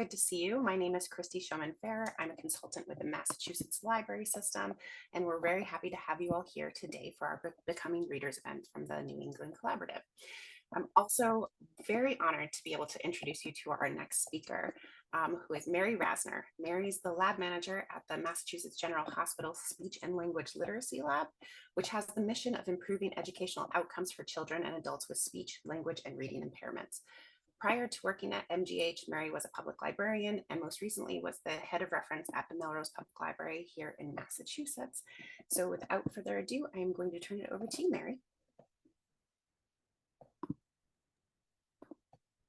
Good to see you. My name is Christy Schoman-Fair. I'm a consultant with the Massachusetts Library System, and we're very happy to have you all here today for our Becoming Readers event from the New England Collaborative. I'm also very honored to be able to introduce you to our next speaker, who is Mary Rasner. Mary's the lab manager at the Massachusetts General Hospital Speech and Language Literacy Lab, which has the mission of improving educational outcomes for children and adults with speech, language, and reading impairments. Prior to working at MGH, Mary was a public librarian and most recently was the head of reference at the Melrose Public Library here in Massachusetts. So without further ado, I am going to turn it over to you, Mary.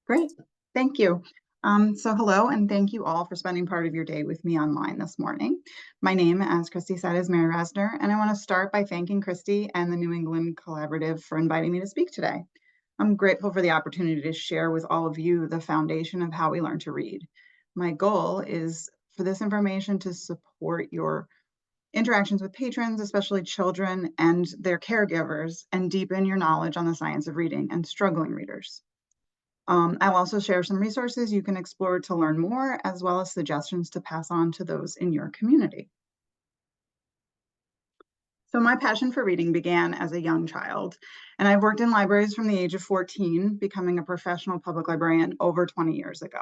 Great, thank you. So hello, and thank you all for spending part of your day with me online this morning. My name, as Christy said, is Mary Rasner, and I want to start by thanking Christy and the New England Collaborative for inviting me to speak today. I'm grateful for the opportunity to share with all of you the foundation of how we learn to read. My goal is for this information to support your interactions with patrons, especially children and their caregivers, and deepen your knowledge on the science of reading and struggling readers. I'll also share some resources you can explore to learn more, as well as suggestions to pass on to those in your community. So my passion for reading began as a young child, and I've worked in libraries from the age of 14, becoming a professional public librarian over 20 years ago.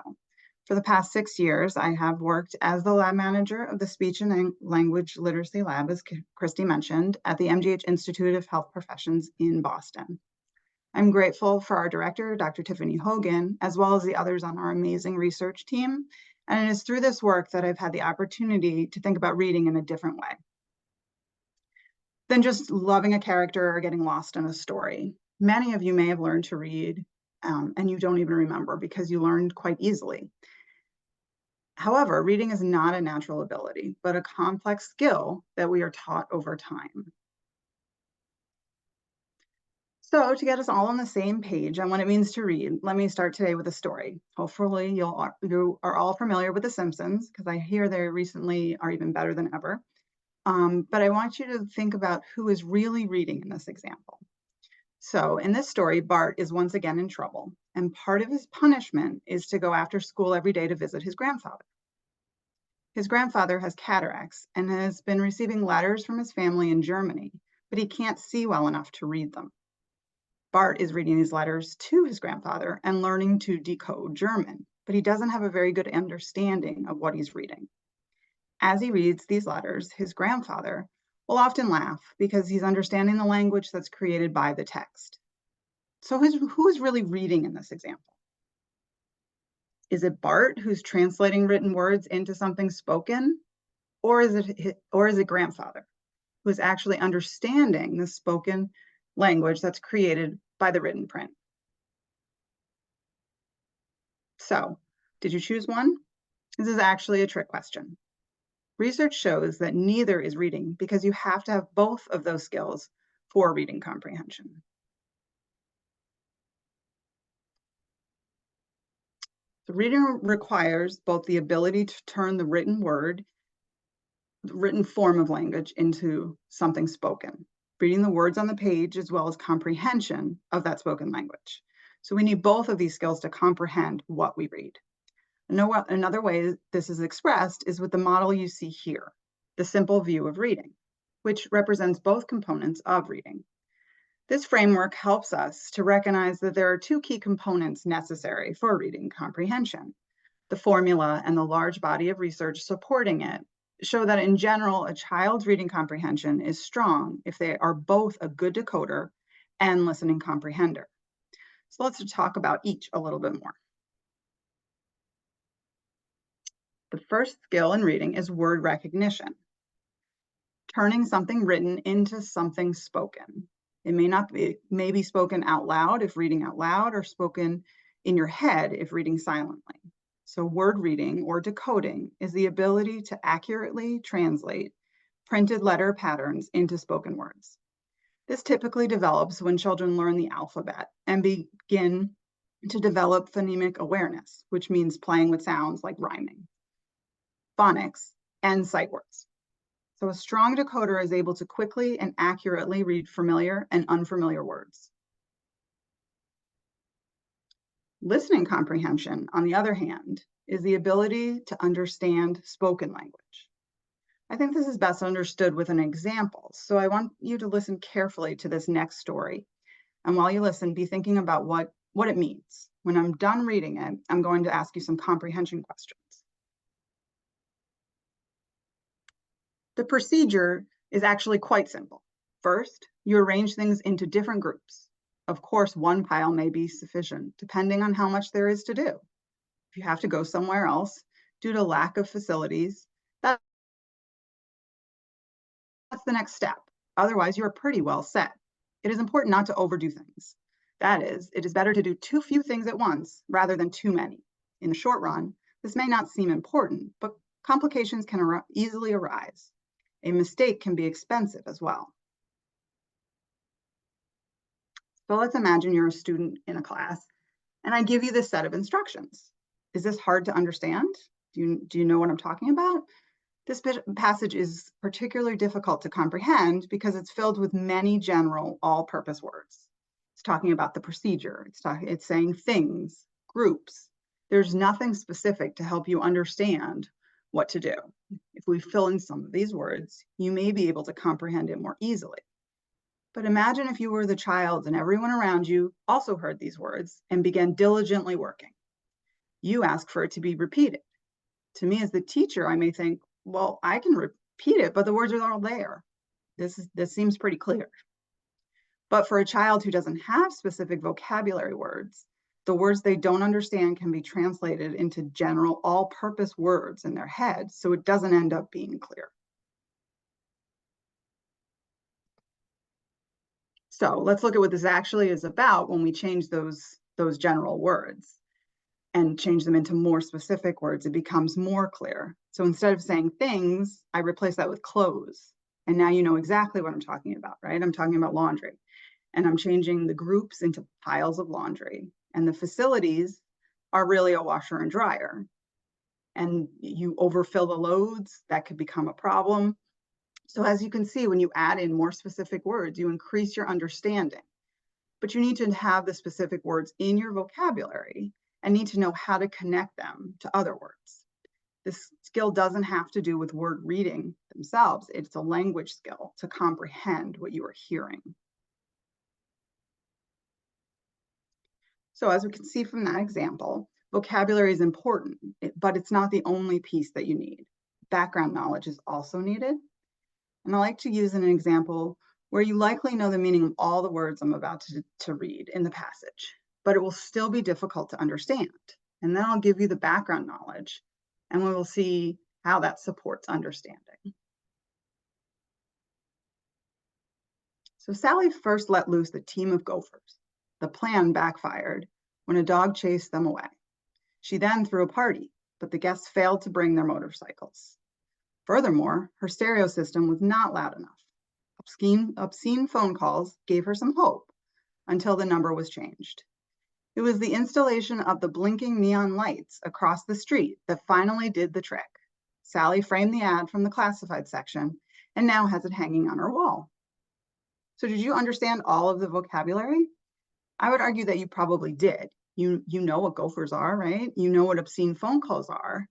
For the past 6 years, I have worked as the lab manager of the Speech and Language Literacy Lab, as Christy mentioned, at the MGH Institute of Health Professions in Boston. I'm grateful for our director, Dr. Tiffany Hogan, as well as the others on our amazing research team. And it is through this work that I've had the opportunity to think about reading in a different way than just loving a character or getting lost in a story. Many of you may have learned to read and you don't even remember because you learned quite easily. However, reading is not a natural ability, but a complex skill that we are taught over time. So to get us all on the same page on what it means to read, let me start today with a story. Hopefully you are all familiar with The Simpsons, because I hear they recently are even better than ever. But I want you to think about who is really reading in this example. So in this story, Bart is once again in trouble, and part of his punishment is to go after school every day to visit his grandfather. His grandfather has cataracts and has been receiving letters from his family in Germany, but he can't see well enough to read them. Bart is reading these letters to his grandfather and learning to decode German, but he doesn't have a very good understanding of what he's reading. As he reads these letters, his grandfather will often laugh because he's understanding the language that's created by the text. So who is really reading in this example? Is it Bart who's translating written words into something spoken? Or is it grandfather who's actually understanding the spoken language that's created by the written print? So, did you choose one? This is actually a trick question. Research shows that neither is reading because you have to have both of those skills for reading comprehension. The reading requires both the ability to turn the written form of language into something spoken, reading the words on the page as well as comprehension of that spoken language. So we need both of these skills to comprehend what we read. Another way this is expressed is with the model you see here, the simple view of reading, which represents both components of reading. This framework helps us to recognize that there are two key components necessary for reading comprehension. The formula and the large body of research supporting it show that in general, a child's reading comprehension is strong if they are both a good decoder and listening comprehender. So let's talk about each a little bit more. The first skill in reading is word recognition, turning something written into something spoken. It may be spoken out loud if reading out loud, or spoken in your head if reading silently. So word reading or decoding is the ability to accurately translate printed letter patterns into spoken words. This typically develops when children learn the alphabet and begin to develop phonemic awareness, which means playing with sounds like rhyming, phonics, and sight words. So a strong decoder is able to quickly and accurately read familiar and unfamiliar words. Listening comprehension, on the other hand, is the ability to understand spoken language. I think this is best understood with an example. So I want you to listen carefully to this next story. And while you listen, be thinking about what it means. When I'm done reading it, I'm going to ask you some comprehension questions. The procedure is actually quite simple. First, you arrange things into different groups. Of course, one pile may be sufficient, depending on how much there is to do. If you have to go somewhere else due to lack of facilities, that's the next step. Otherwise, you are pretty well set. It is important not to overdo things. That is, it is better to do too few things at once rather than too many. In the short run, this may not seem important, but complications can easily arise. A mistake can be expensive as well. So let's imagine you're a student in a class, and I give you this set of instructions. Is this hard to understand? Do you know what I'm talking about? This passage is particularly difficult to comprehend because it's filled with many general all-purpose words. It's talking about the procedure. It's saying things, groups. There's nothing specific to help you understand what to do. If we fill in some of these words, you may be able to comprehend it more easily. But imagine if you were the child and everyone around you also heard these words and began diligently working. You ask for it to be repeated. To me as the teacher, I may think, well, I can repeat it, but the words are all there. This seems pretty clear. But for a child who doesn't have specific vocabulary words, the words they don't understand can be translated into general all-purpose words in their head, so it doesn't end up being clear. So let's look at what this actually is about when we change those general words and change them into more specific words. It becomes more clear. So instead of saying things, I replace that with clothes. And now you know exactly what I'm talking about, right? I'm talking about laundry. And I'm changing the groups into piles of laundry. And the facilities are really a washer and dryer. And you overfill the loads, that could become a problem. So as you can see, when you add in more specific words, you increase your understanding. But you need to have the specific words in your vocabulary and need to know how to connect them to other words. This skill doesn't have to do with word reading themselves. It's a language skill to comprehend what you are hearing. So as we can see from that example, vocabulary is important, but it's not the only piece that you need. Background knowledge is also needed. And I like to use an example where you likely know the meaning of all the words I'm about to read in the passage, but it will still be difficult to understand. And then I'll give you the background knowledge, and we will see how that supports understanding. So Sally first let loose the team of gophers. The plan backfired when a dog chased them away. She then threw a party, but the guests failed to bring their motorcycles. Furthermore, her stereo system was not loud enough. Obscene phone calls gave her some hope until the number was changed. It was the installation of the blinking neon lights across the street that finally did the trick. Sally framed the ad from the classified section and now has it hanging on her wall. So did you understand all of the vocabulary? I would argue that you probably did. You know what gophers are, right? You know what obscene phone calls are.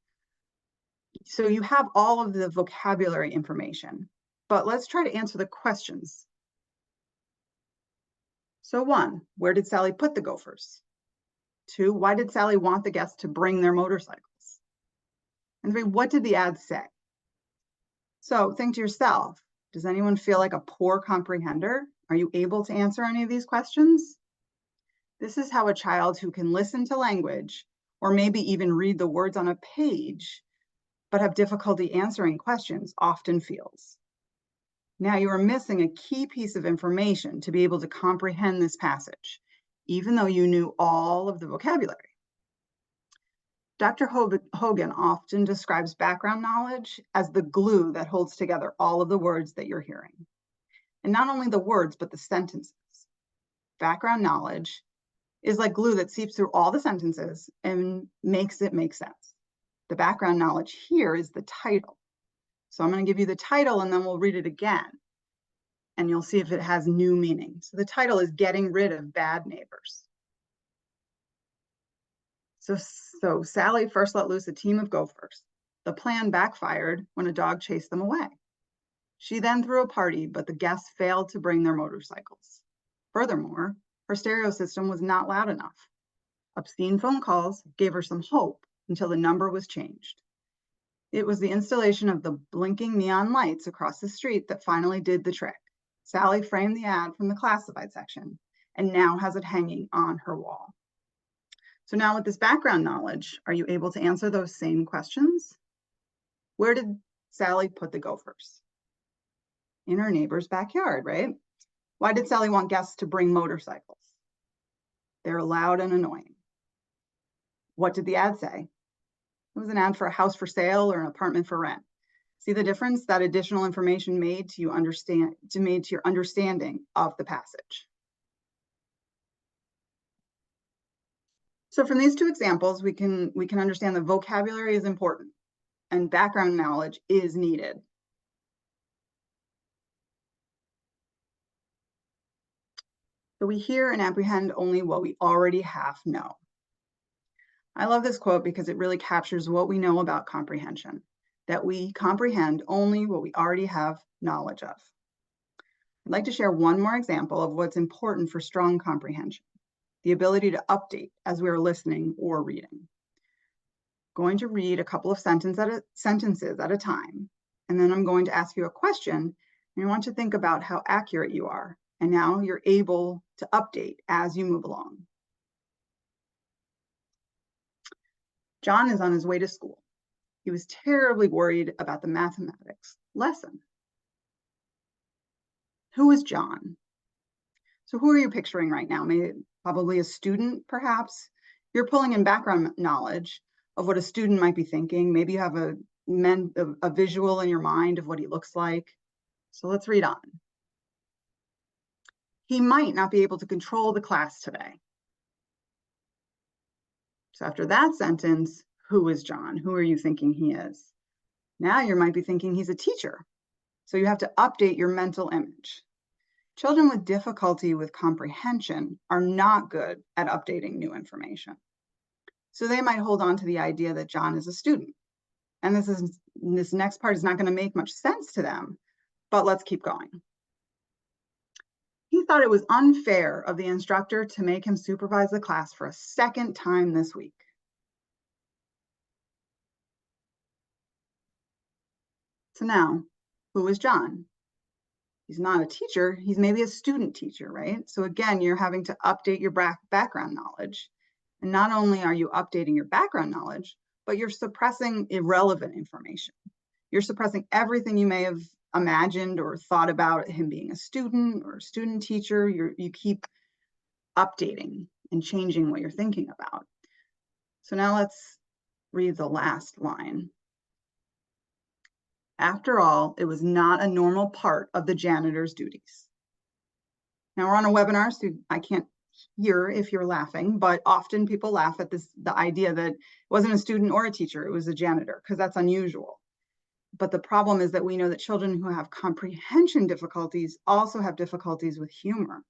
So you have all of the vocabulary information, but let's try to answer the questions. So 1, where did Sally put the gophers? 2, why did Sally want the guests to bring their motorcycles? And 3, what did the ad say? So think to yourself, does anyone feel like a poor comprehender? Are you able to answer any of these questions? This is how a child who can listen to language, or maybe even read the words on a page, but have difficulty answering questions often feels. Now you are missing a key piece of information to be able to comprehend this passage, even though you knew all of the vocabulary. Dr. Hogan often describes background knowledge as the glue that holds together all of the words that you're hearing. And not only the words, but the sentences. Background knowledge is like glue that seeps through all the sentences and makes it make sense. The background knowledge here is the title. So I'm going to give you the title and then we'll read it again. And you'll see if it has new meaning. So the title is Getting Rid of Bad Neighbors. So Sally first let loose a team of gophers. The plan backfired when a dog chased them away. She then threw a party, but the guests failed to bring their motorcycles. Furthermore, her stereo system was not loud enough. Obscene phone calls gave her some hope until the number was changed. It was the installation of the blinking neon lights across the street that finally did the trick. Sally framed the ad from the classified section and now has it hanging on her wall. So now with this background knowledge, are you able to answer those same questions? Where did Sally put the gophers? In her neighbor's backyard, right? Why did Sally want guests to bring motorcycles? They're loud and annoying. What did the ad say? It was an ad for a house for sale or an apartment for rent. See the difference that additional information made to your understanding of the passage. So from these two examples, we can understand that vocabulary is important and background knowledge is needed. So we hear and apprehend only what we already half know. I love this quote because it really captures what we know about comprehension, that we comprehend only what we already have knowledge of. I'd like to share one more example of what's important for strong comprehension, the ability to update as we are listening or reading. Going to read a couple of sentences at a time, and then I'm going to ask you a question, and I want you to think about how accurate you are, and now you're able to update as you move along. John is on his way to school. He was terribly worried about the mathematics lesson. Who is John? So who are you picturing right now? Maybe probably a student, perhaps. You're pulling in background knowledge of what a student might be thinking. Maybe you have a visual in your mind of what he looks like. So let's read on. He might not be able to control the class today. So after that sentence, who is John? Who are you thinking he is? Now you might be thinking he's a teacher. So you have to update your mental image. Children with difficulty with comprehension are not good at updating new information. So they might hold on to the idea that John is a student. And this next part is not going to make much sense to them, but let's keep going. He thought it was unfair of the instructor to make him supervise the class for a second time this week. So now, who is John? He's not a teacher, he's maybe a student teacher, right? So again, you're having to update your background knowledge. And not only are you updating your background knowledge, but you're suppressing irrelevant information. You're suppressing everything you may have imagined or thought about him being a student or a student teacher. You keep updating and changing what you're thinking about. So now let's read the last line. After all, it was not a normal part of the janitor's duties. Now we're on a webinar, so I can't hear if you're laughing, but often people laugh at the idea that it wasn't a student or a teacher, it was a janitor, because that's unusual. But the problem is that we know that children who have comprehension difficulties also have difficulties with humor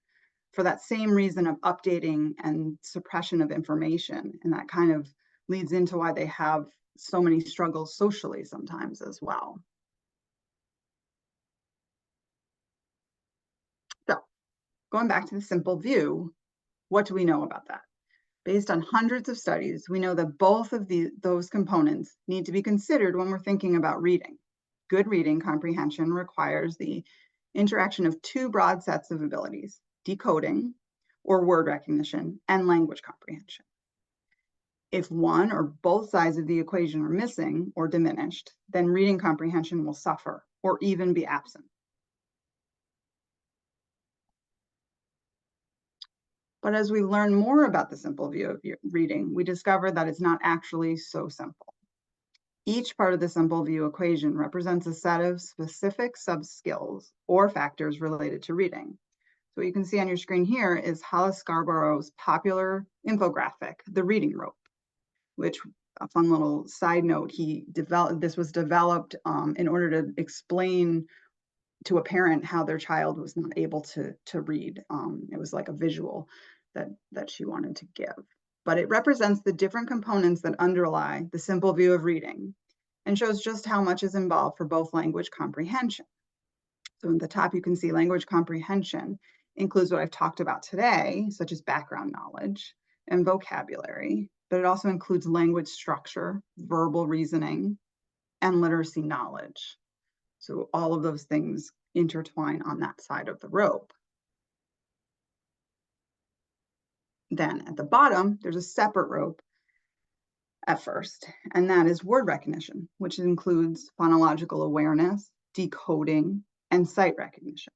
for that same reason of updating and suppression of information. And that kind of leads into why they have so many struggles socially sometimes as well. So going back to the simple view, what do we know about that? Based on hundreds of studies, we know that both of those components need to be considered when we're thinking about reading. Good reading comprehension requires the interaction of two broad sets of abilities, decoding or word recognition and language comprehension. If one or both sides of the equation are missing or diminished, then reading comprehension will suffer or even be absent. But as we learn more about the simple view of reading, we discover that it's not actually so simple. Each part of the simple view equation represents a set of specific sub-skills or factors related to reading. So what you can see on your screen here is Hollis Scarborough's popular infographic, The Reading Rope, which, a fun little side note, this was developed in order to explain to a parent how their child was not able to read. It was like a visual that she wanted to give. but it represents the different components that underlie the simple view of reading and shows just how much is involved for both language comprehension. So at the top, you can see language comprehension includes what I've talked about today, such as background knowledge and vocabulary, but it also includes language structure, verbal reasoning, and literacy knowledge. So all of those things intertwine on that side of the rope. Then at the bottom, there's a separate rope at first, and that is word recognition, which includes phonological awareness, decoding, and sight recognition.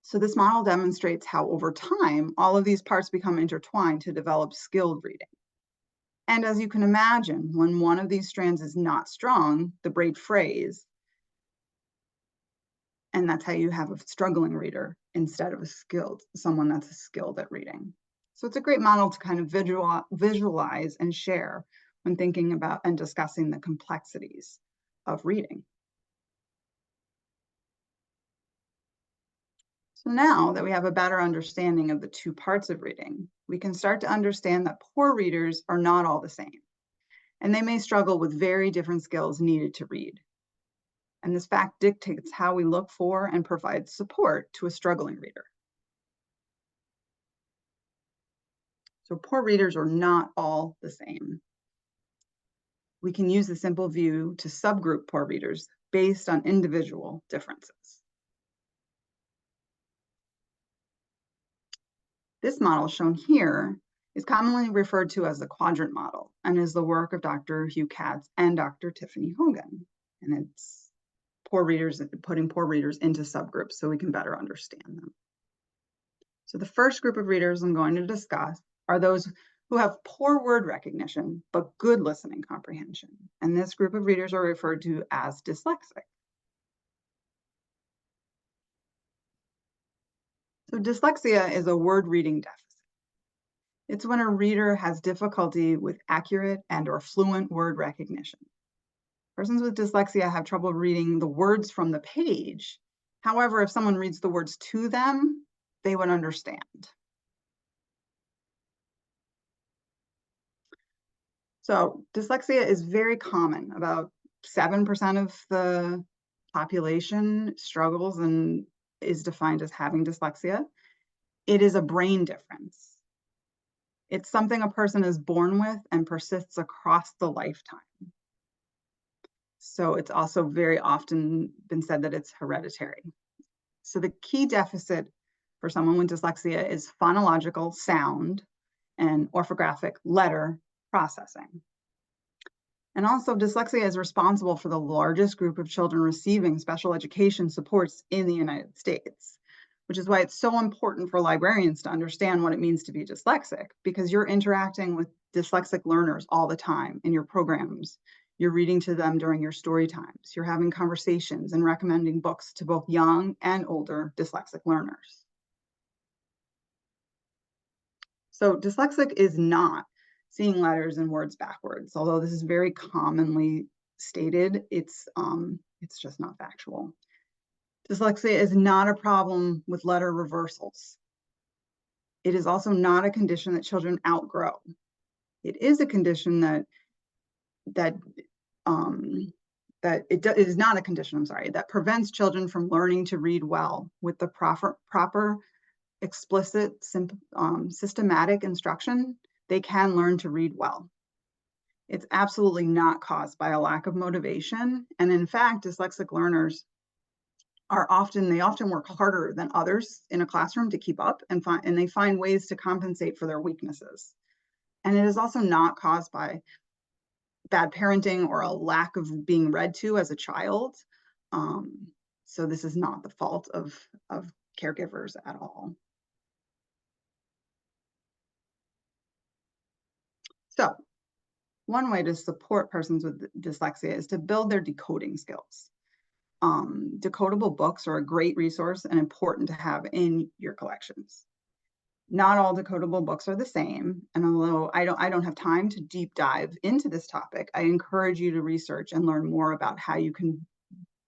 So this model demonstrates how over time, all of these parts become intertwined to develop skilled reading. And as you can imagine, when one of these strands is not strong, the braid frays, and that's how you have a struggling reader instead of someone that's skilled at reading. So it's a great model to kind of visualize and share when thinking about and discussing the complexities of reading. So now that we have a better understanding of the two parts of reading, we can start to understand that poor readers are not all the same, and they may struggle with very different skills needed to read. And this fact dictates how we look for and provide support to a struggling reader. So poor readers are not all the same. We can use the simple view to subgroup poor readers based on individual differences. This model shown here is commonly referred to as the quadrant model and is the work of Dr. Hugh Katz and Dr. Tiffany Hogan. And it's putting poor readers into subgroups so we can better understand them. So the first group of readers I'm going to discuss are those who have poor word recognition, but good listening comprehension. And this group of readers are referred to as dyslexic. So dyslexia is a word reading deficit. It's when a reader has difficulty with accurate and/or fluent word recognition. Persons with dyslexia have trouble reading the words from the page. However, if someone reads the words to them, they would understand. So dyslexia is very common. About 7% of the population struggles and is defined as having dyslexia. It is a brain difference. It's something a person is born with and persists across the lifetime. So it's also very often been said that it's hereditary. So the key deficit for someone with dyslexia is phonological sound and orthographic letter processing. And also dyslexia is responsible for the largest group of children receiving special education supports in the United States, which is why it's so important for librarians to understand what it means to be dyslexic, because you're interacting with dyslexic learners all the time in your programs. You're reading to them during your story times. You're having conversations and recommending books to both young and older dyslexic learners. So dyslexic is not seeing letters and words backwards, although this is very commonly stated. It's just not factual. Dyslexia is not a problem with letter reversals. It is also not a condition that children outgrow. It is a condition that is not a condition, I'm sorry, that prevents children from learning to read well with the proper explicit, systematic instruction. They can learn to read well. It's absolutely not caused by a lack of motivation. And in fact, dyslexic learners often work harder than others in a classroom to keep up, and they find ways to compensate for their weaknesses. And it is also not caused by bad parenting or a lack of being read to as a child. So this is not the fault of caregivers at all. So one way to support persons with dyslexia is to build their decoding skills. Decodable books are a great resource and important to have in your collections. Not all decodable books are the same, and although I don't have time to deep dive into this topic, I encourage you to research and learn more about how you can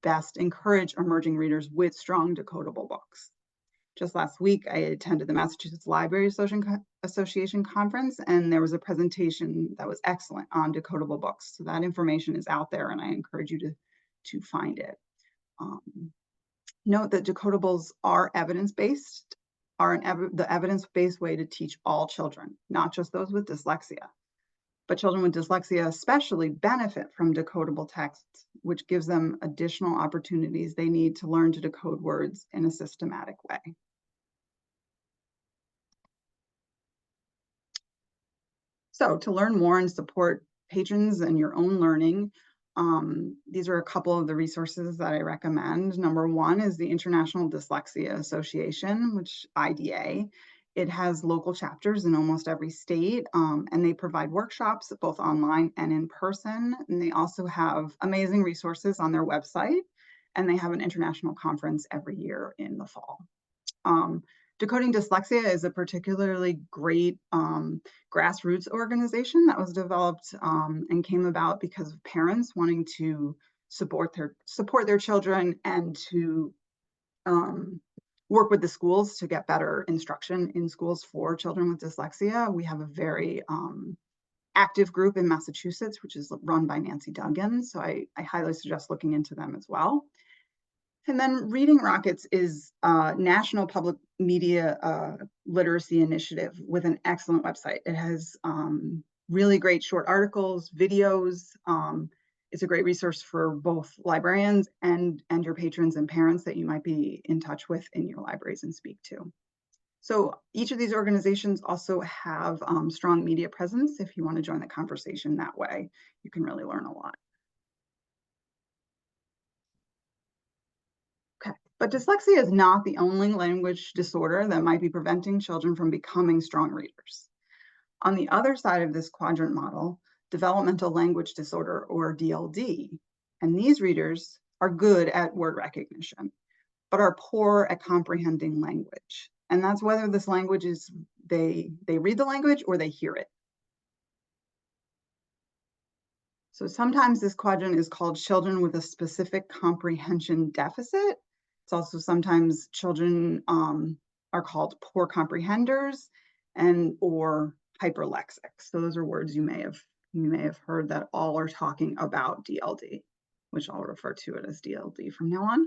best encourage emerging readers with strong decodable books. Just last week, I attended the Massachusetts Library Association conference, and there was a presentation that was excellent on decodable books. So that information is out there, and I encourage you to find it. Note that decodables are evidence-based, the evidence-based way to teach all children, not just those with dyslexia. But children with dyslexia especially benefit from decodable texts, which gives them additional opportunities they need to learn to decode words in a systematic way. So to learn more and support patrons and your own learning, these are a couple of the resources that I recommend. Number one is the International Dyslexia Association, which IDA. It has local chapters in almost every state, and they provide workshops both online and in person. And they also have amazing resources on their website, and they have an international conference every year in the fall. Decoding Dyslexia is a particularly great grassroots organization that was developed and came about because of parents wanting to support their children and to work with the schools to get better instruction in schools for children with dyslexia. We have a very active group in Massachusetts, which is run by Nancy Duggan. So I highly suggest looking into them as well. And then Reading Rockets is a national public media literacy initiative with an excellent website. It has really great short articles, videos. It's a great resource for both librarians and your patrons and parents that you might be in touch with in your libraries and speak to. So each of these organizations also have strong media presence. If you want to join the conversation that way, you can really learn a lot. But dyslexia is not the only language disorder that might be preventing children from becoming strong readers. On the other side of this quadrant model, developmental language disorder, or DLD, and these readers are good at word recognition, but are poor at comprehending language. And that's whether this language is, they read the language or they hear it. So sometimes this quadrant is called children with a specific comprehension deficit. It's also sometimes children are called poor comprehenders or hyperlexic. So those are words you may have heard that all are talking about DLD, which I'll refer to it as DLD from now on.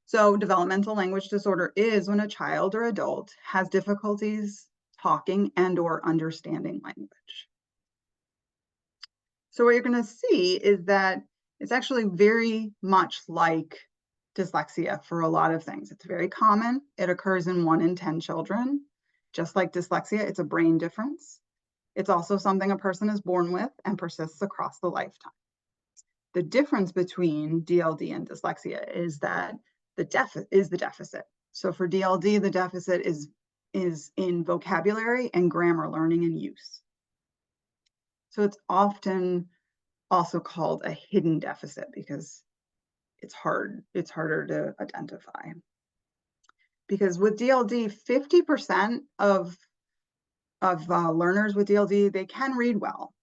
So developmental language disorder is when a child or adult has difficulties talking and or understanding language. So what you're going to see is that it's actually very much like dyslexia for a lot of things. It's very common. It occurs in 1 in 10 children. Just like dyslexia, it's a brain difference. It's also something a person is born with and persists across the lifetime. The difference between DLD and dyslexia is that the deficit. So for DLD, the deficit is in vocabulary and grammar learning and use. So it's often also called a hidden deficit because it's harder to identify. Because with DLD, 50% of learners with DLD, they can read well.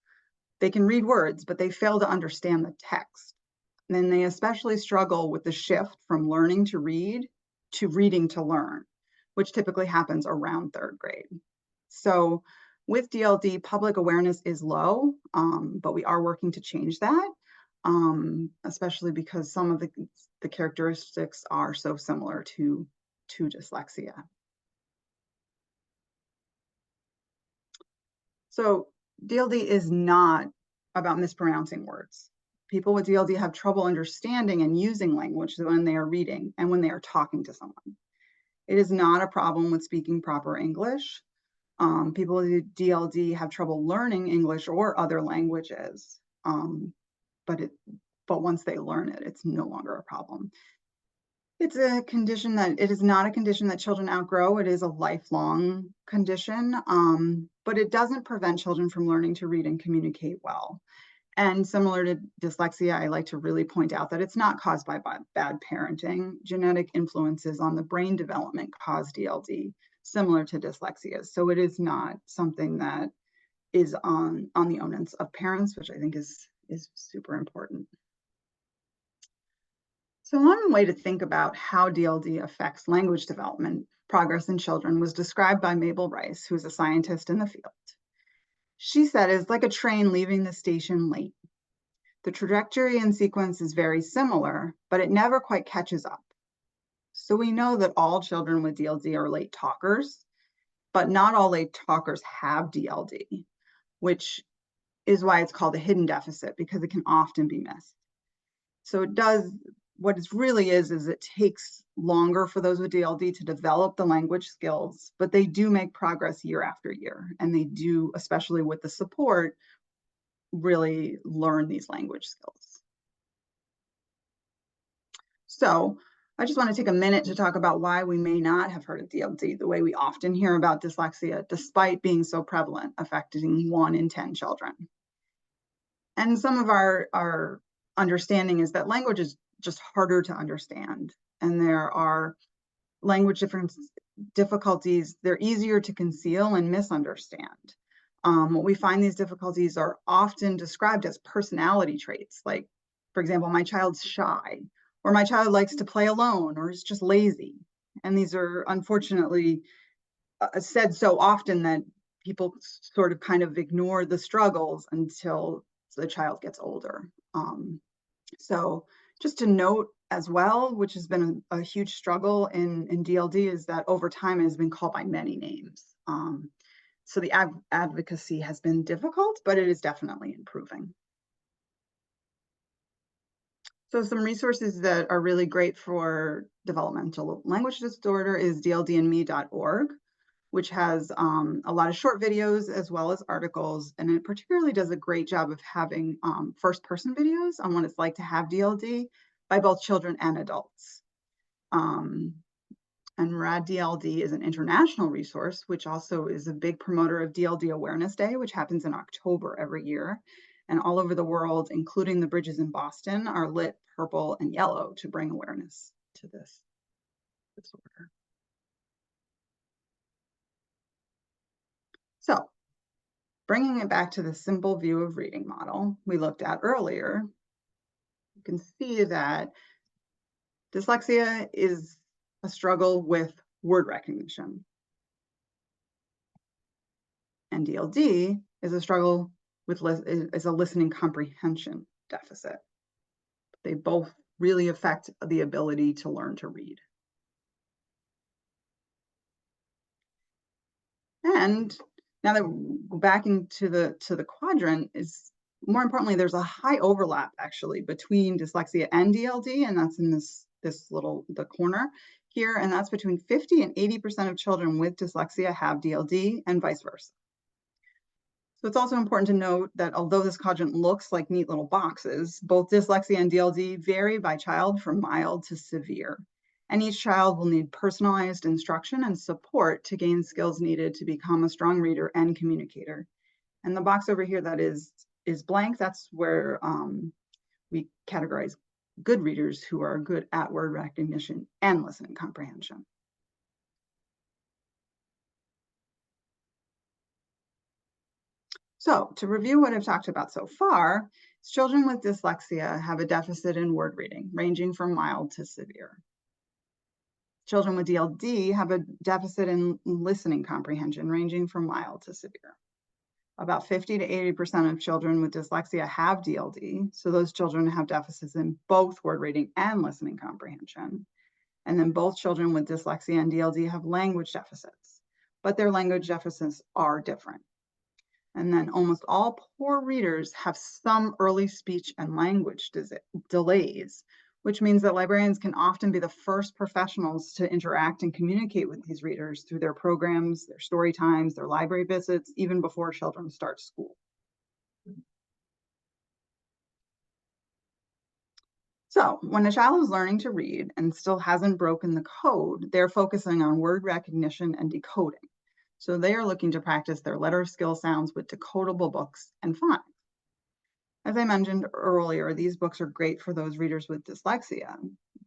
They can read words, but they fail to understand the text. And then they especially struggle with the shift from learning to read to reading to learn, which typically happens around 3rd grade. So with DLD, public awareness is low, but we are working to change that, especially because some of the characteristics are so similar to dyslexia. So DLD is not about mispronouncing words. People with DLD have trouble understanding and using language when they are reading and when they are talking to someone. It is not a problem with speaking proper English. People with DLD have trouble learning English or other languages, but once they learn it, it's no longer a problem. It is not a condition that children outgrow. It is a lifelong condition, but it doesn't prevent children from learning to read and communicate well. And similar to dyslexia, I like to really point out that it's not caused by bad parenting. Genetic influences on the brain development cause DLD, similar to dyslexia. So it is not something that is on the onus of parents, which I think is super important. So one way to think about how DLD affects language development, progress in children was described by Mabel Rice, who's a scientist in the field. She said it's like a train leaving the station late. The trajectory and sequence is very similar, but it never quite catches up. So we know that all children with DLD are late talkers, but not all late talkers have DLD, which is why it's called a hidden deficit, because it can often be missed. So what it really is it takes longer for those with DLD to develop the language skills, but they do make progress year after year. And they do, especially with the support, really learn these language skills. So I just want to take a minute to talk about why we may not have heard of DLD the way we often hear about dyslexia, despite being so prevalent, affecting 1 in 10 children. And some of our understanding is that language is just harder to understand. And there are language difficulties, they're easier to conceal and misunderstand. We find these difficulties are often described as personality traits, like, for example, my child's shy, or my child likes to play alone, or is just lazy. And these are unfortunately said so often that people sort of kind of ignore the struggles until the child gets older. So just to note as well, which has been a huge struggle in DLD, is that over time it has been called by many names. So the advocacy has been difficult, but it is definitely improving. So some resources that are really great for developmental language disorder is dldandme.org, which has a lot of short videos as well as articles. And it particularly does a great job of having first-person videos on what it's like to have DLD by both children and adults. And RADDLD is an international resource, which also is a big promoter of DLD Awareness Day, which happens in October every year. And all over the world, including the bridges in Boston, are lit purple and yellow to bring awareness to this disorder. So, bringing it back to the simple view of reading model we looked at earlier, you can see that dyslexia is a struggle with word recognition. And DLD is a struggle with is a listening comprehension deficit. They both really affect the ability to learn to read. And now that we go back into the quadrant, is more importantly, there's a high overlap actually between dyslexia and DLD, and that's in this the corner here, and that's between 50 and 80% of children with dyslexia have DLD and vice versa. So it's also important to note that although this quadrant looks like neat little boxes, both dyslexia and DLD vary by child from mild to severe. And each child will need personalized instruction and support to gain skills needed to become a strong reader and communicator. And the box over here that is blank, that's where we categorize good readers who are good at word recognition and listening comprehension. So to review what I've talked about so far, children with dyslexia have a deficit in word reading, ranging from mild to severe. Children with DLD have a deficit in listening comprehension, ranging from mild to severe. About 50 to 80% of children with dyslexia have DLD, so those children have deficits in both word reading and listening comprehension. And then both children with dyslexia and DLD have language deficits, but their language deficits are different. And then almost all poor readers have some early speech and language delays, which means that librarians can often be the first professionals to interact and communicate with these readers through their programs, their story times, their library visits, even before children start school. So when a child is learning to read and still hasn't broken the code, they're focusing on word recognition and decoding. So they are looking to practice their letter skill sounds with decodable books and phonics. As I mentioned earlier, these books are great for those readers with dyslexia,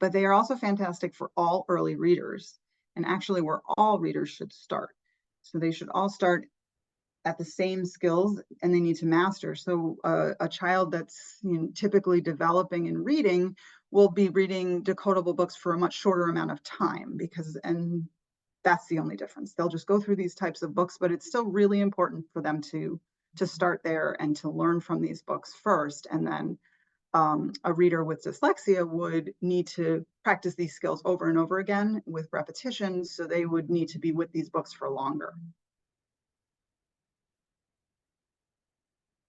but they are also fantastic for all early readers, and actually where all readers should start. So they should all start at the same skills and they need to master. So a child that's typically developing and reading will be reading decodable books for a much shorter amount of time, because That's the only difference. They'll just go through these types of books, but it's still really important for them to start there and to learn from these books first. And then a reader with dyslexia would need to practice these skills over and over again with repetition. So they would need to be with these books for longer.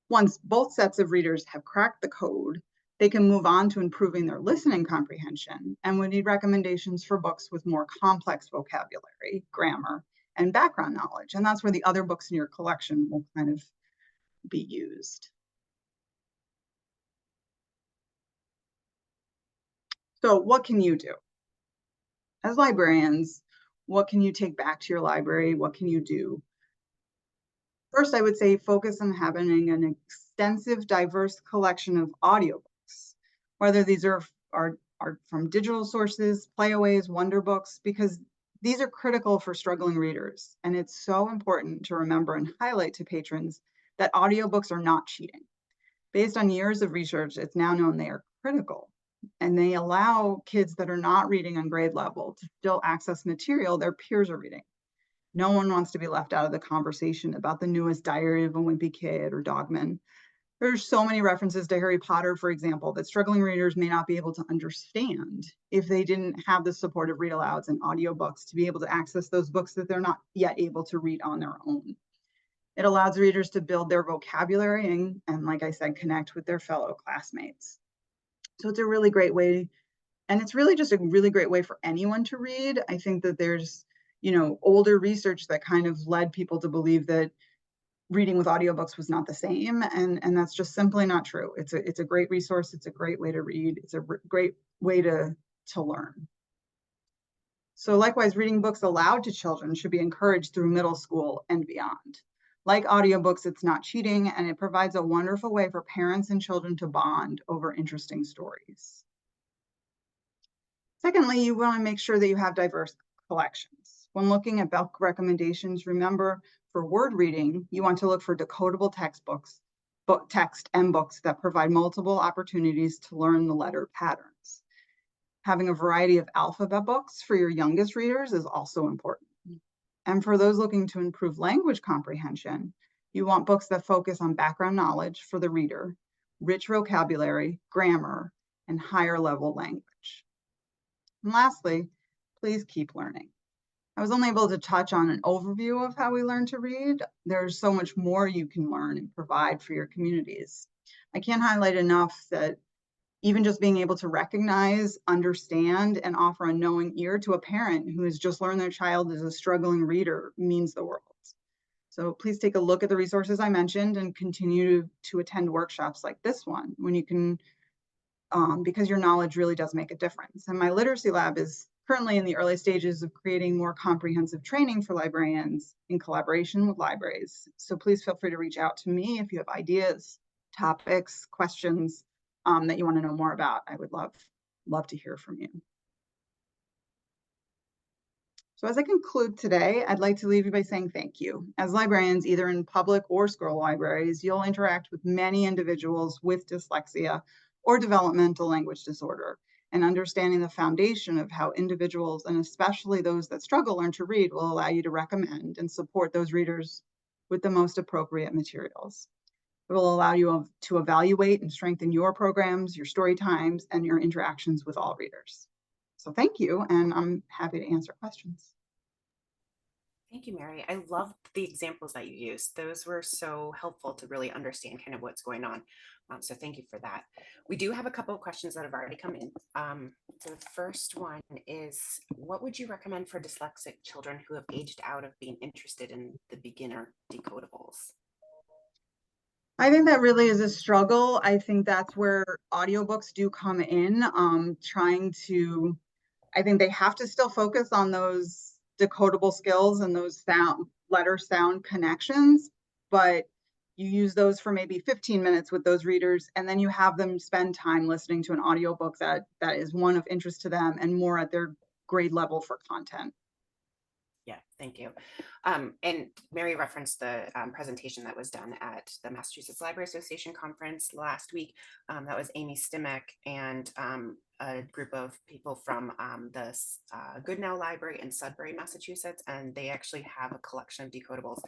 Once both sets of readers have cracked the code, they can move on to improving their listening comprehension and would need recommendations for books with more complex vocabulary, grammar, and background knowledge. And that's where the other books in your collection will kind of be used. So what can you do? As librarians, what can you take back to your library? What can you do? First, I would say focus on having an extensive, diverse collection of audiobooks, whether these are from digital sources, playaways, wonder books, because these are critical for struggling readers. And it's so important to remember and highlight to patrons that audiobooks are not cheating. Based on years of research, it's now known they are critical, and they allow kids that are not reading on grade level to still access material their peers are reading. No one wants to be left out of the conversation about the newest Diary of a Wimpy Kid or Dogman. There's so many references to Harry Potter, for example, that struggling readers may not be able to understand if they didn't have the support of read alouds and audiobooks to be able to access those books that they're not yet able to read on their own. It allows readers to build their vocabulary and like I said, connect with their fellow classmates. So it's a really great way, and it's really just a really great way for anyone to read. I think that there's, older research that kind of led people to believe that reading with audiobooks was not the same, and that's just simply not true. It's a great resource. It's a great way to read. It's a great way to learn. So likewise, reading books aloud to children should be encouraged through middle school and beyond. Like audiobooks, it's not cheating, and it provides a wonderful way for parents and children to bond over interesting stories. Secondly, you want to make sure that you have diverse collections. When looking at book recommendations, remember for word reading, you want to look for decodable textbooks, text and books that provide multiple opportunities to learn the letter patterns. Having a variety of alphabet books for your youngest readers is also important. And for those looking to improve language comprehension, you want books that focus on background knowledge for the reader, rich vocabulary, grammar, and higher level language. And lastly, please keep learning. I was only able to touch on an overview of how we learn to read. There's so much more you can learn and provide for your communities. I can't highlight enough that even just being able to recognize, understand, and offer a knowing ear to a parent who has just learned their child is a struggling reader means the world. So please take a look at the resources I mentioned and continue to attend workshops like this one when you can, because your knowledge really does make a difference. And my literacy lab is currently in the early stages of creating more comprehensive training for librarians in collaboration with libraries. So please feel free to reach out to me if you have ideas, topics, questions, that you want to know more about. I would love to hear from you. So as I conclude today, I'd like to leave you by saying thank you. As librarians, either in public or school libraries, you'll interact with many individuals with dyslexia or developmental language disorder. And understanding the foundation of how individuals, and especially those that struggle, learn to read will allow you to recommend and support those readers with the most appropriate materials. It will allow you to evaluate and strengthen your programs, your story times, and your interactions with all readers. So thank you, and I'm happy to answer questions. Thank you, Mary. I love the examples that you used. Those were so helpful to really understand kind of what's going on. So thank you for that. We do have a couple of questions that have already come in. So the first one is, what would you recommend for dyslexic children who have aged out of being interested in the beginner decodables? I think that really is a struggle. I think that's where audiobooks do come in, I think they have to still focus on those decodable skills and those letter sound connections, but you use those for maybe 15 minutes with those readers, and then you have them spend time listening to an audiobook that is one of interest to them and more at their grade level for content. Yeah, thank you. And Mary referenced the presentation that was done at the Massachusetts Library Association conference last week. That was Amy Stimac and a group of people from the Goodnow Library in Sudbury, Massachusetts, and they actually have a collection of decodables,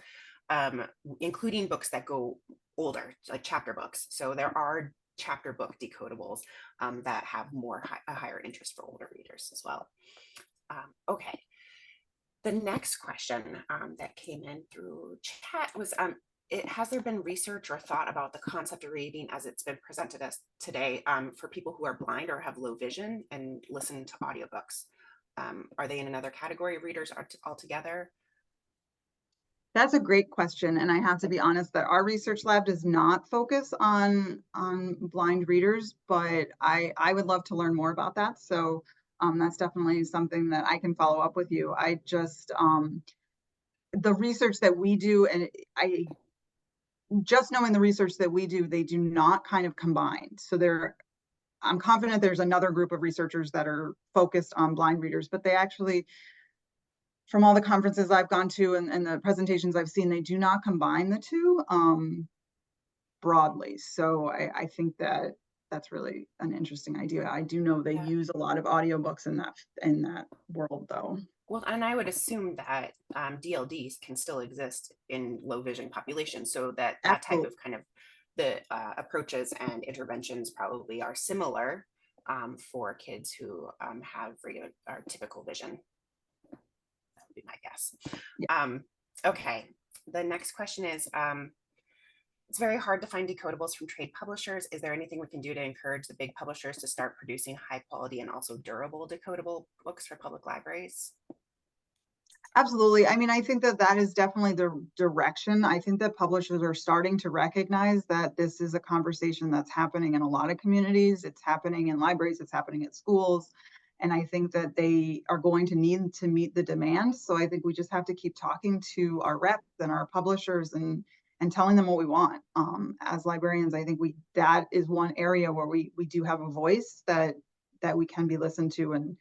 including books that go older, like chapter books. So there are chapter book decodables that have a higher interest for older readers as well. Okay. The next question that came in through chat was, has there been research or thought about the concept of reading as it's been presented us today for people who are blind or have low vision and listen to audiobooks? Are they in another category of readers altogether? That's a great question, and I have to be honest that our research lab does not focus on blind readers, but I would love to learn more about that. So that's definitely something that I can follow up with you. I just the research that we do, and I just knowing the research that we do, they do not kind of combine. So I'm confident there's another group of researchers that are focused on blind readers, but they actually, from all the conferences I've gone to and the presentations I've seen, they do not combine the two broadly. So I think that that's really an interesting idea. I do know they Yeah. use a lot of audiobooks in that world, though. Well, and I would assume that DLDs can still exist in low vision populations, so that type Absolutely. of kind of the approaches and interventions probably are similar for kids who have regular or typical vision. That would be my guess. Yeah. Okay, the next question is, it's very hard to find decodables from trade publishers. Is there anything we can do to encourage the big publishers to start producing high quality and also durable decodable books for public libraries? Absolutely. I mean, I think that that is definitely the direction. I think that publishers are starting to recognize that this is a conversation that's happening in a lot of communities. It's happening in libraries, it's happening at schools. And I think that they are going to need to meet the demand. So I think we just have to keep talking to our reps and our publishers and telling them what we want. As librarians, I think that is one area where we do have a voice that we can be listened to, and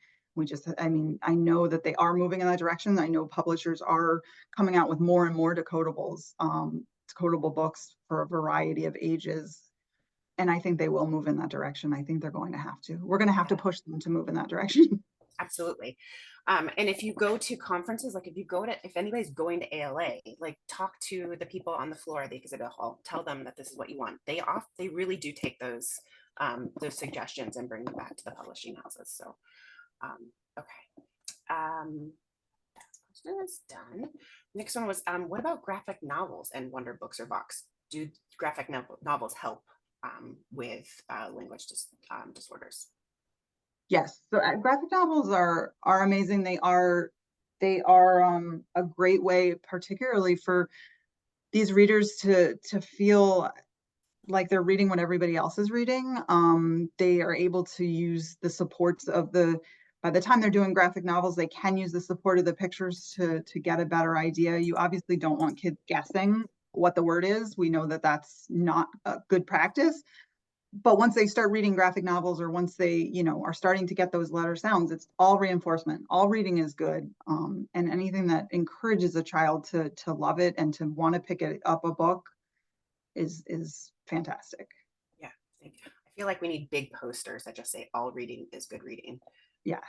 I mean, I know that they are moving in that direction. I know publishers are coming out with more and more decodables, decodable books for a variety of ages. And I think they will move in that direction. I think they're going to have to. We're going to have to push them to move in that direction. Absolutely. And if you go to conferences, like if anybody's going to ALA, like talk to the people on the floor of the exhibit hall, tell them that this is what you want. They really do take those suggestions and bring them back to the publishing houses. So, okay. That question is done. Next one was, what about graphic novels and Wonder Books or Vox? Do graphic novels help with language disorders? Yes. So graphic novels are amazing. They are a great way, particularly for these readers to feel like they're reading what everybody else is reading. They are able to use the supports of by the time they're doing graphic novels, they can use the support of the pictures to get a better idea. You obviously don't want kids guessing what the word is. We know that that's not a good practice. But once they start reading graphic novels, or once they, are starting to get those letter sounds, it's all reinforcement. All reading is good. And anything that encourages a child to love it and to want to pick up a book is fantastic. Yeah, I feel like we need big posters that just say all reading is good reading. Yes.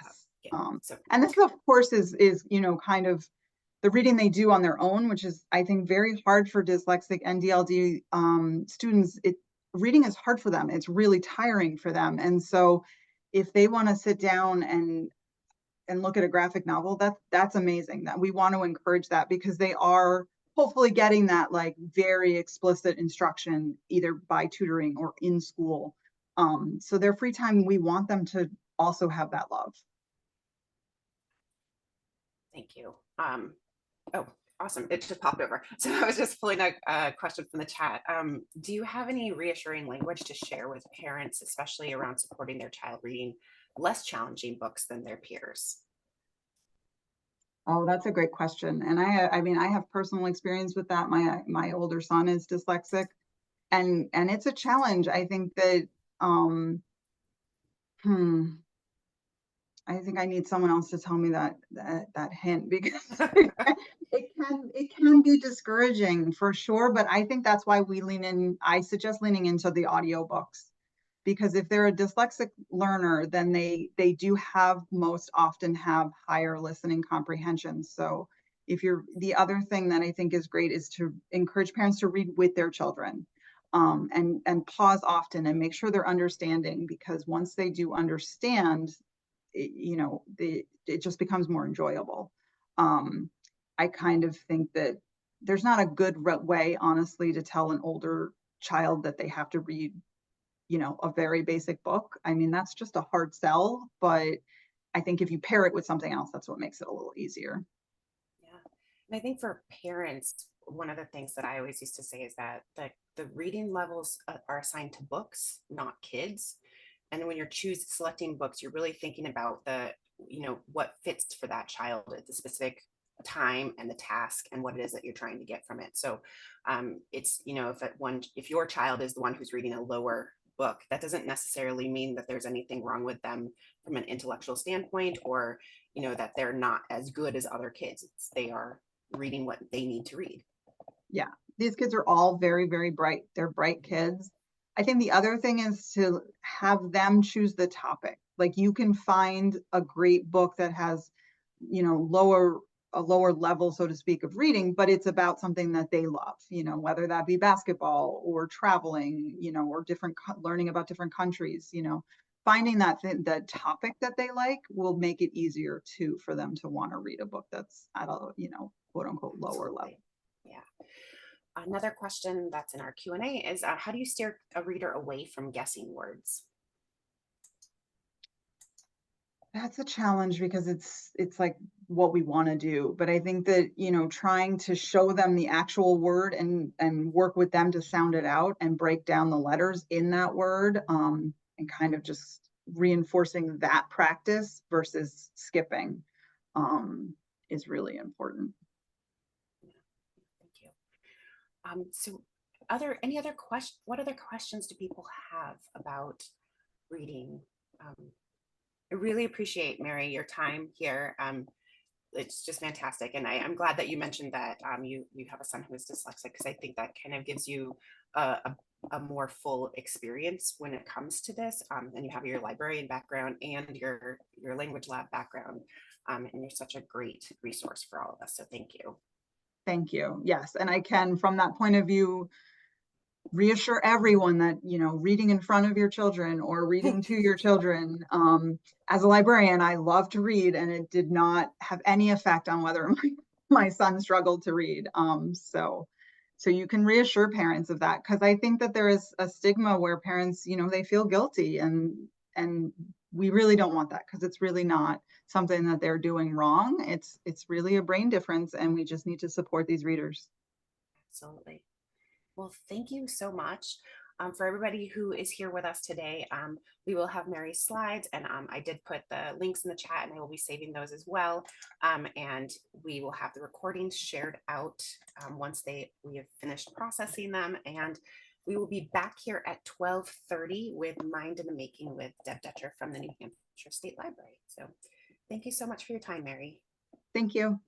So, and this, of course, is kind of the reading they do on their own, which is, I think, very hard for dyslexic and DLD students. Reading is hard for them. It's really tiring for them. And so if they want to sit down and look at a graphic novel, that's amazing. That we want to encourage that, because they are hopefully getting that like very explicit instruction either by tutoring or in school. So their free time, we want them to also have that love. Thank you. Oh, awesome. It just popped over. So I was just pulling a question from the chat. Do you have any reassuring language to share with parents, especially around supporting their child reading less challenging books than their peers? Oh, that's a great question. And I mean, I have personal experience with that. My older son is dyslexic, and it's a challenge. I think that, I think I need someone else to tell me that hint because it can be discouraging for sure, but I think that's why we lean in. I suggest leaning into the audiobooks because if they're a dyslexic learner, then they do have most often have higher listening comprehension. So if you're the other thing that I think is great is to encourage parents to read with their children, and pause often and make sure they're understanding, because once they do understand, it just becomes more enjoyable. Um, I kind of think that there's not a good way, honestly, to tell an older child that they have to read, a very basic book. I mean, that's just a hard sell, but I think if you pair it with something else, that's what makes it a little easier. Yeah. And I think for parents, one of the things that I always used to say is that the reading levels are assigned to books, not kids. And when you're selecting books, you're really thinking about what fits for that child at the specific time and the task and what it is that you're trying to get from it. So it's, if your child is the one who's reading a lower book, that doesn't necessarily mean that there's anything wrong with them from an intellectual standpoint, or that they're not as good as other kids. They are reading what they need to read. Yeah, these kids are all very, very bright. They're bright kids. I think the other thing is to have them choose the topic. Like you can find a great book that has, a lower level, so to speak, of reading, but it's about something that they love, whether that be basketball or traveling, or learning about different countries, finding the topic that they like will make it easier too for them to want to read a book that's at a, quote unquote lower level. Yeah. Another question that's in our Q&A is how do you steer a reader away from guessing words? That's a challenge because it's like what we want to do. But I think that, trying to show them the actual word and work with them to sound it out and break down the letters in that word, and kind of just reinforcing that practice versus skipping, is really important. Thank you. So what other questions do people have about reading? I really appreciate, Mary, your time here. It's just fantastic. And I'm glad that you mentioned that you have a son who is dyslexic, because I think that kind of gives you a more full experience when it comes to this. And you have your librarian background and your language lab background. And you're such a great resource for all of us. So thank you. Thank you. Yes. And I can, from that point of view, reassure everyone that, reading in front of your children or reading to your children, as a librarian, I love to read, and it did not have any effect on whether my son struggled to read. So you can reassure parents of that, because I think that there is a stigma where parents, they feel guilty, and we really don't want that, because it's really not something that they're doing wrong. It's really a brain difference, and we just need to support these readers. Absolutely. Well, thank you so much. For everybody who is here with us today, we will have Mary's slides, and I did put the links in the chat, and I will be saving those as well. And we will have the recordings shared out once we have finished processing them. And we will be back here at 12:30 with Mind in the Making with Deb Dutcher from the New Hampshire State Library. So thank you so much for your time, Mary. Thank you.